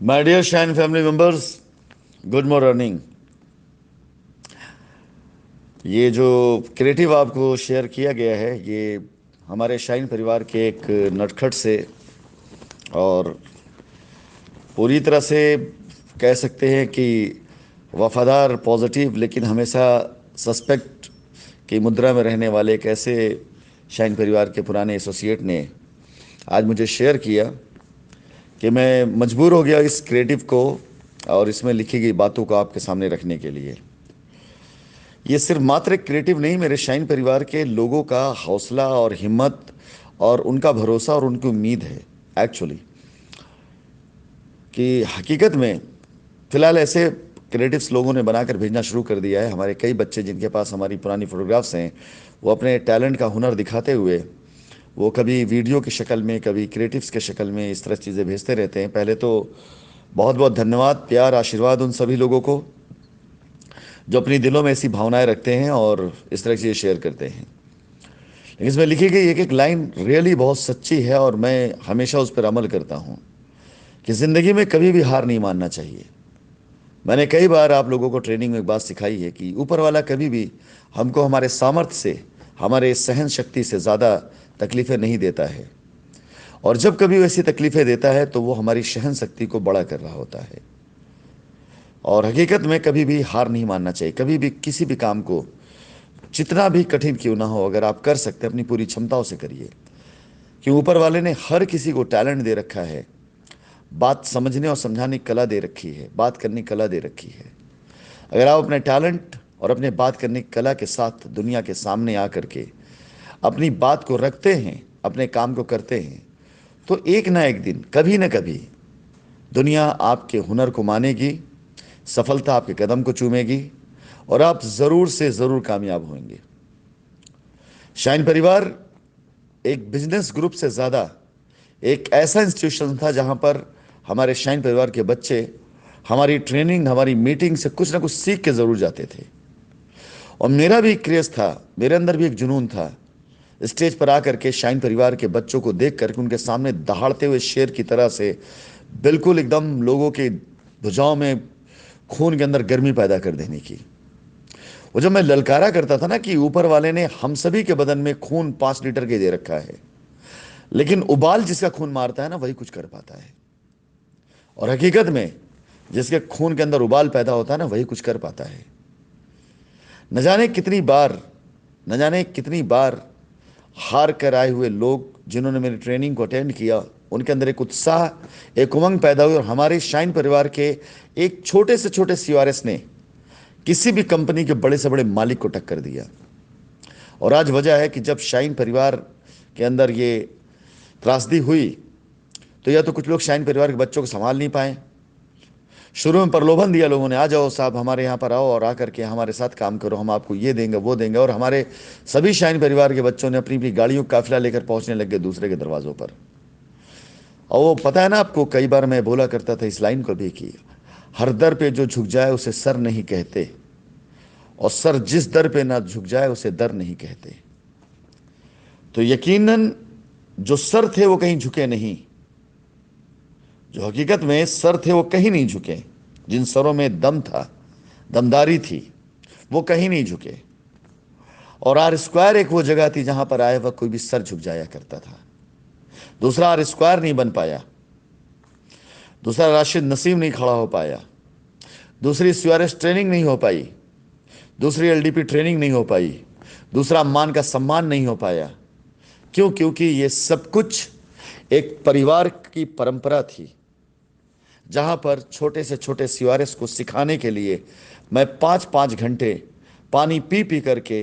My dear shine family members, good morning. ये जो creative आपको शेयर किया गया है, ये हमारे शाइन परिवार के एक नटखट से और पूरी तरह से कह सकते हैं कि वफादार, पॉजिटिव, लेकिन हमेशा सस्पेक्ट की मुद्रा में रहने वाले एक ऐसे शाइन परिवार के पुराने एसोसिएट ने आज मुझे शेयर किया कि मैं मजबूर हो गया इस क्रिएटिव को और इसमें लिखी गई बातों को आपके सामने रखने के लिए। ये सिर्फ मात्र एक क्रिएटिव नहीं, मेरे शाइन परिवार के लोगों का हौसला और हिम्मत और उनका भरोसा और उनकी उम्मीद है एक्चुअली कि हकीकत में फ़िलहाल ऐसे क्रिएटिव्स लोगों ने बनाकर भेजना शुरू कर दिया है। हमारे कई बच्चे जिनके पास हमारी पुरानी फ़ोटोग्राफ्स हैं, वो अपने टैलेंट का हुनर दिखाते हुए वो कभी वीडियो की शक्ल में, कभी क्रिएटिव्स के शक्ल में इस तरह चीज़ें भेजते रहते हैं। पहले तो बहुत बहुत धन्यवाद, प्यार, आशीर्वाद उन सभी लोगों को जो अपनी दिलों में ऐसी भावनाएं रखते हैं और इस तरह की चीज़ें शेयर करते हैं। लेकिन इसमें लिखी गई एक एक लाइन रियली बहुत सच्ची है और मैं हमेशा उस पर अमल करता हूँ कि ज़िंदगी में कभी भी हार नहीं मानना चाहिए। मैंने कई बार आप लोगों को ट्रेनिंग में एक बात सिखाई है कि ऊपर वाला कभी भी हमको हमारे सामर्थ्य से, हमारे सहन शक्ति से ज़्यादा तकलीफ़ें नहीं देता है, और जब कभी वैसी तकलीफ़ें देता है तो वो हमारी सहन शक्ति को बड़ा कर रहा होता है। और हकीकत में कभी भी हार नहीं मानना चाहिए। कभी भी किसी भी काम को, जितना भी कठिन क्यों ना हो, अगर आप कर सकते हैं अपनी पूरी क्षमताओं से करिए, कि ऊपर वाले ने हर किसी को टैलेंट दे रखा है, बात समझने और समझाने की कला दे रखी है, बात करने की कला दे रखी है। अगर आप अपने टैलेंट और अपने बात करने की कला के साथ दुनिया के सामने आकर के अपनी बात को रखते हैं, अपने काम को करते हैं, तो एक ना एक दिन, कभी ना कभी दुनिया आपके हुनर को मानेगी, सफलता आपके कदम को चूमेगी और आप ज़रूर से ज़रूर कामयाब होंगे। शाइन परिवार एक बिजनेस ग्रुप से ज़्यादा एक ऐसा इंस्टीट्यूशन था जहाँ पर हमारे शाइन परिवार के बच्चे हमारी ट्रेनिंग, हमारी मीटिंग से कुछ ना कुछ सीख के ज़रूर जाते थे। और मेरा भी एक क्रेज़ था, मेरे अंदर भी एक जुनून था, स्टेज पर आकर के शाइन परिवार के बच्चों को देख करके उनके सामने दहाड़ते हुए शेर की तरह से बिल्कुल एकदम लोगों के भुजाओं में खून के अंदर गर्मी पैदा कर देने की। वो जब मैं ललकारा करता था ना कि ऊपर वाले ने हम सभी के बदन में खून 5 लीटर के दे रखा है, लेकिन उबाल जिसका खून मारता है ना, वही कुछ कर पाता है। और हकीकत में जिसके खून के अंदर उबाल पैदा होता है ना, वही कुछ कर पाता है। न जाने कितनी बार, न जाने कितनी बार हार कर आए हुए लोग जिन्होंने मेरी ट्रेनिंग को अटेंड किया, उनके अंदर एक उत्साह, एक उमंग पैदा हुई और हमारे शाइन परिवार के एक छोटे से छोटे सीआरएस ने किसी भी कंपनी के बड़े से बड़े मालिक को टक्कर दिया। और आज वजह है कि जब शाइन परिवार के अंदर ये त्रासदी हुई, तो या तो कुछ लोग शाइन परिवार के बच्चों को संभाल नहीं पाए। शुरू में प्रलोभन दिया लोगों ने, आ जाओ साहब हमारे यहाँ पर आओ और आकर के हमारे साथ काम करो, हम आपको ये देंगे वो देंगे। और हमारे सभी शाइन परिवार के बच्चों ने अपनी अपनी गाड़ियों का काफिला लेकर पहुंचने लग गए दूसरे के दरवाजों पर। और वो पता है ना आपको, कई बार मैं बोला करता था इस लाइन को भी कि हर दर पे जो झुक जाए उसे सर नहीं कहते, और सर जिस दर पे ना झुक जाए उसे दर नहीं कहते। तो यकीनन जो सर थे वो कहीं झुके नहीं, जो हकीकत में सर थे वो कहीं नहीं झुके। जिन सरों में दम था, दमदारी थी, वो कहीं नहीं झुके। और आर स्क्वायर एक वो जगह थी जहां पर आए वह कोई भी सर झुक जाया करता था। दूसरा आर स्क्वायर नहीं बन पाया, दूसरा राशिद नसीम नहीं खड़ा हो पाया, दूसरी सीआरएस ट्रेनिंग नहीं हो पाई, दूसरी एलडीपी ट्रेनिंग नहीं हो पाई, दूसरा मान का सम्मान नहीं हो पाया। क्यों? क्योंकि ये सब कुछ एक परिवार की परंपरा थी, जहां पर छोटे से छोटे सीआरएस को सिखाने के लिए मैं 5-5 घंटे पानी पी पी करके,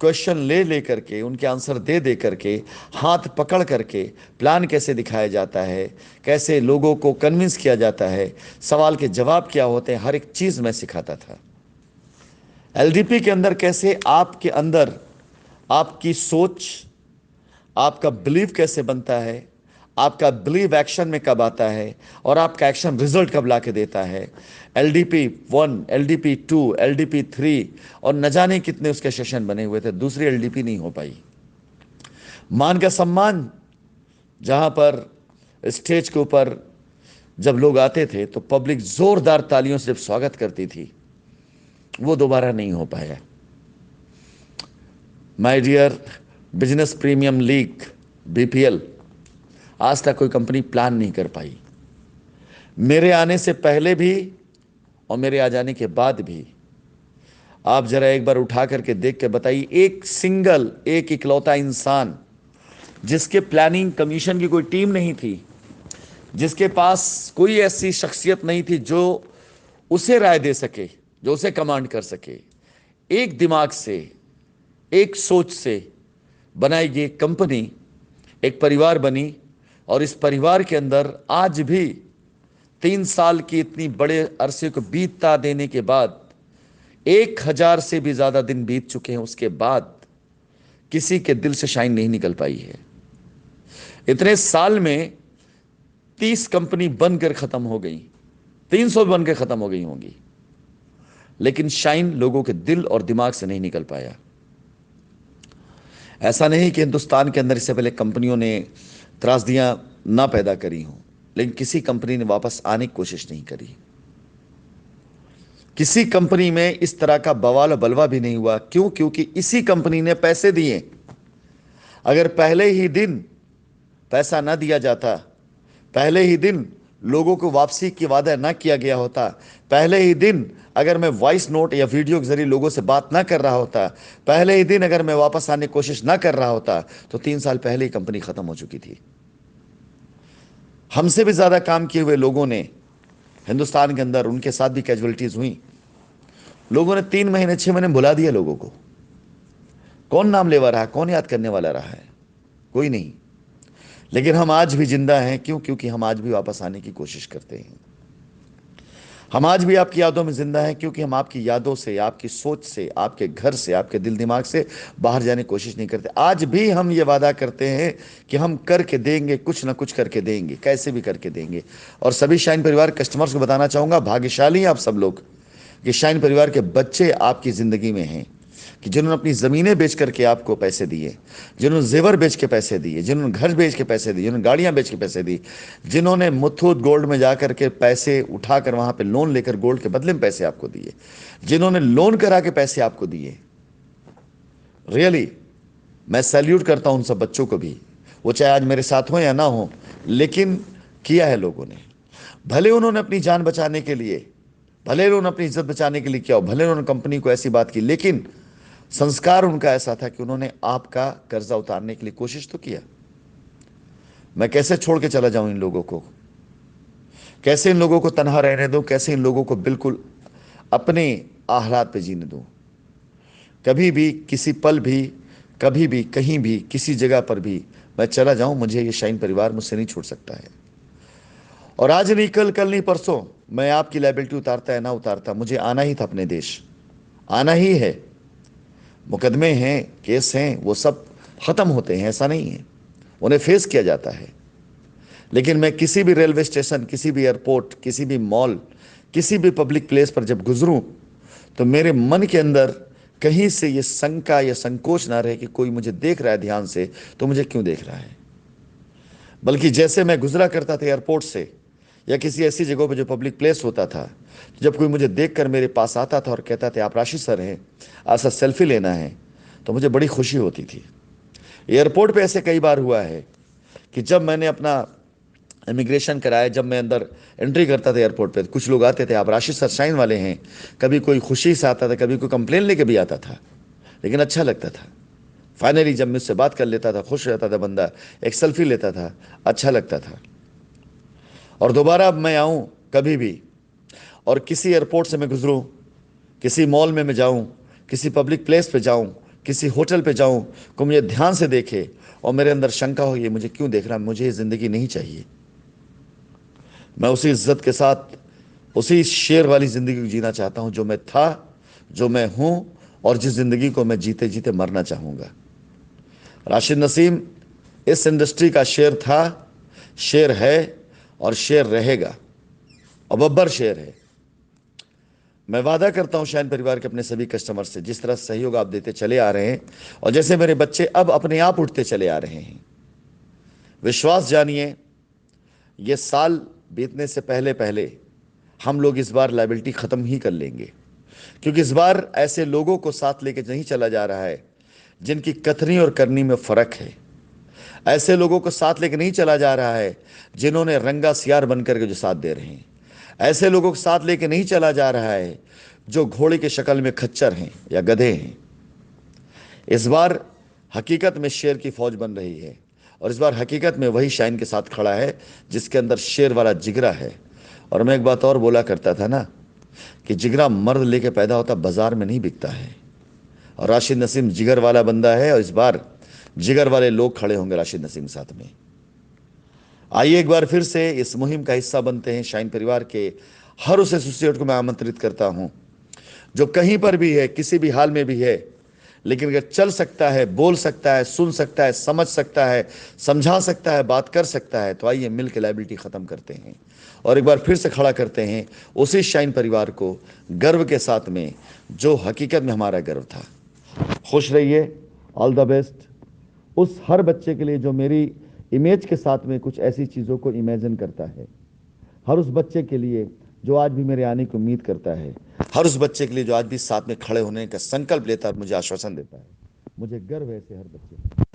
क्वेश्चन ले ले करके, उनके आंसर दे दे करके, हाथ पकड़ करके प्लान कैसे दिखाया जाता है, कैसे लोगों को कन्विंस किया जाता है, सवाल के जवाब क्या होते हैं, हर एक चीज़ मैं सिखाता था। एलडीपी के अंदर कैसे आपके अंदर आपकी सोच, आपका बिलीव कैसे बनता है, आपका बिलीव एक्शन में कब आता है और आपका एक्शन रिजल्ट कब ला के देता है। LDP 1, LDP 2, LDP 3 और न जाने कितने उसके सेशन बने हुए थे, दूसरी एलडीपी नहीं हो पाई। मान का सम्मान, जहां पर स्टेज के ऊपर जब लोग आते थे तो पब्लिक जोरदार तालियों से जब स्वागत करती थी, वो दोबारा नहीं हो पाया। My dear, business premium league BPL आज तक कोई कंपनी प्लान नहीं कर पाई। मेरे आने से पहले भी और मेरे आ जाने के बाद भी आप जरा एक बार उठा करके देख के बताइए, एक इकलौता इंसान जिसके प्लानिंग कमीशन की कोई टीम नहीं थी, जिसके पास कोई ऐसी शख्सियत नहीं थी जो उसे राय दे सके, जो उसे कमांड कर सके, एक दिमाग से, एक सोच से बनाई गई कंपनी एक परिवार बनी। और इस परिवार के अंदर आज भी 3 साल की इतनी बड़े अरसे को बीतता देने के बाद 1000 से भी ज्यादा दिन बीत चुके हैं, उसके बाद किसी के दिल से शाइन नहीं निकल पाई है। इतने साल में 30 कंपनी बनकर खत्म हो गई, 300 बनकर खत्म हो गई होंगी, लेकिन शाइन लोगों के दिल और दिमाग से नहीं निकल पाया। ऐसा नहीं कि हिंदुस्तान के अंदर इससे पहले कंपनियों ने त्रासदियां ना पैदा करी हों, लेकिन किसी कंपनी ने वापस आने की कोशिश नहीं करी। किसी कंपनी में इस तरह का बवाल और बलवा भी नहीं हुआ। क्यों? क्योंकि इसी कंपनी ने पैसे दिए। अगर पहले ही दिन पैसा ना दिया जाता, पहले ही दिन लोगों को वापसी की वादा ना किया गया होता, पहले ही दिन अगर मैं वॉइस नोट या वीडियो के जरिए लोगों से बात ना कर रहा होता, पहले ही दिन अगर मैं वापस आने की कोशिश ना कर रहा होता, तो 3 साल पहले ही कंपनी खत्म हो चुकी थी। हमसे भी ज्यादा काम किए हुए लोगों ने हिंदुस्तान के अंदर, उनके साथ भी कैजुअलिटीज हुई। लोगों ने 3 महीने 6 महीने भुला दिया लोगों को। कौन नाम लेवा रहा है? कौन याद करने वाला रहा है? कोई नहीं। लेकिन हम आज भी जिंदा हैं। क्यों? क्योंकि हम आज भी वापस आने की कोशिश करते हैं। हम आज भी आपकी यादों में जिंदा हैं, क्योंकि हम आपकी यादों से, आपकी सोच से, आपके घर से, आपके दिल दिमाग से बाहर जाने की कोशिश नहीं करते। आज भी हम ये वादा करते हैं कि हम करके देंगे, कुछ ना कुछ करके देंगे, कैसे भी करके देंगे। और सभी शाइन परिवार कस्टमर्स को बताना चाहूंगा, भाग्यशाली हैं आप सब लोग कि शाइन परिवार के बच्चे आपकी ज़िंदगी में हैं, कि जिन्होंने अपनी ज़मीनें बेच करके आपको पैसे दिए, जिन्होंने जेवर बेच के पैसे दिए, जिन्होंने घर बेच के पैसे दिए, जिन्होंने गाड़ियां बेच के पैसे दी, जिन्होंने मुथूट गोल्ड में जाकर के पैसे उठाकर वहाँ पे लोन लेकर गोल्ड के बदले में पैसे आपको दिए, जिन्होंने लोन करा के पैसे आपको दिए। रियली मैं सैल्यूट करता हूँ उन सब बच्चों को भी, वो चाहे आज मेरे साथ हो या ना हो, लेकिन किया है लोगों ने। भले उन्होंने अपनी जान बचाने के लिए, भले उन्होंने अपनी इज्जत बचाने के लिए किया हो, भले उन्होंने कंपनी को ऐसी बात की, लेकिन संस्कार उनका ऐसा था कि उन्होंने आपका कर्जा उतारने के लिए कोशिश तो किया। मैं कैसे छोड़ के चला जाऊं इन लोगों को? कैसे इन लोगों को तनहा रहने दूं? कैसे इन लोगों को बिल्कुल अपने आहलात पे जीने दूं? कभी भी, किसी पल भी, कभी भी, कहीं भी, किसी जगह पर भी मैं चला जाऊं, मुझे ये शाइन परिवार मुझसे नहीं छोड़ सकता है। और आज नहीं कल, कल नहीं परसों मैं आपकी लायबिलिटी उतारता है ना उतारता, मुझे आना ही था अपने देश, आना ही है। मुकदमे हैं, केस हैं, वो सब ख़त्म होते हैं, ऐसा नहीं है, उन्हें फेस किया जाता है। लेकिन मैं किसी भी रेलवे स्टेशन, किसी भी एयरपोर्ट, किसी भी मॉल, किसी भी पब्लिक प्लेस पर जब गुजरूं, तो मेरे मन के अंदर कहीं से ये शंका या संकोच ना रहे कि कोई मुझे देख रहा है ध्यान से, तो मुझे क्यों देख रहा है। बल्कि जैसे मैं गुजरा करता था एयरपोर्ट से या किसी ऐसी जगह पर जो पब्लिक प्लेस होता था, जब कोई मुझे देखकर मेरे पास आता था और कहता था आप राशि सर हैं, आपसे सेल्फी लेना है, तो मुझे बड़ी खुशी होती थी। एयरपोर्ट पे ऐसे कई बार हुआ है कि जब मैंने अपना इमिग्रेशन कराया, जब मैं अंदर एंट्री करता था एयरपोर्ट पे, कुछ लोग आते थे, आप राशि सर शाइन वाले हैं। कभी कोई खुशी से आता था, कभी कोई कंप्लेन लेके भी आता था, लेकिन अच्छा लगता था। फाइनली जब मुझसे बात कर लेता था, खुश रहता था बंदा, एक सेल्फी लेता था, अच्छा लगता था। और दोबारा अब मैं आऊँ कभी भी और किसी एयरपोर्ट से मैं गुजरूँ, किसी मॉल में मैं जाऊँ, किसी पब्लिक प्लेस पे जाऊँ, किसी होटल पे जाऊँ, को मुझे ध्यान से देखे और मेरे अंदर शंका हो ये मुझे क्यों देख रहा है, मुझे ये ज़िंदगी नहीं चाहिए। मैं उसी इज्जत के साथ, उसी शेर वाली ज़िंदगी जीना चाहता हूँ जो मैं था, जो मैं हूँ, और जिस ज़िंदगी को मैं जीते जीते मरना चाहूँगा। राशिद नसीम इस इंडस्ट्री का शेर था, शेर है और शेर रहेगा, और बब्बर शेर है। मैं वादा करता हूं शाइन परिवार के अपने सभी कस्टमर से, जिस तरह सहयोग आप देते चले आ रहे हैं और जैसे मेरे बच्चे अब अपने आप उठते चले आ रहे हैं, विश्वास जानिए, ये साल बीतने से पहले पहले हम लोग इस बार लायबिलिटी ख़त्म ही कर लेंगे, क्योंकि इस बार ऐसे लोगों को साथ लेके नहीं चला जा रहा है जिनकी कथनी और करनी में फ़र्क है। ऐसे लोगों को साथ लेके नहीं चला जा रहा है जिन्होंने रंगा सियार बन करके जो साथ दे रहे हैं। ऐसे लोगों को साथ लेके नहीं चला जा रहा है जो घोड़े की शक्ल में खच्चर हैं या गधे हैं। इस बार हकीकत में शेर की फौज बन रही है, और इस बार हकीकत में वही शाइन के साथ खड़ा है जिसके अंदर शेर वाला जिगरा है। और मैं एक बात और बोला करता था ना कि जिगरा मर्द लेके पैदा होता, बाजार में नहीं बिकता है। और राशिद नसीम जिगर वाला बंदा है, और इस बार जिगर वाले लोग खड़े होंगे राशिद नसीम के साथ में। आइए एक बार फिर से इस मुहिम का हिस्सा बनते हैं। शाइन परिवार के हर उस एसोसिएट को मैं आमंत्रित करता हूं जो कहीं पर भी है, किसी भी हाल में भी है, लेकिन अगर चल सकता है, बोल सकता है, सुन सकता है, समझ सकता है, समझा सकता है, बात कर सकता है, तो आइए मिल के लायबिलिटी ख़त्म करते हैं और एक बार फिर से खड़ा करते हैं उसी शाइन परिवार को गर्व के साथ में जो हकीकत में हमारा गर्व था। खुश रहिए, ऑल द बेस्ट उस हर बच्चे के लिए जो मेरी इमेज के साथ में कुछ ऐसी चीज़ों को इमेजिन करता है, हर उस बच्चे के लिए जो आज भी मेरे आने की उम्मीद करता है, हर उस बच्चे के लिए जो आज भी साथ में खड़े होने का संकल्प लेता है, मुझे आश्वासन देता है। मुझे गर्व है ऐसे हर बच्चे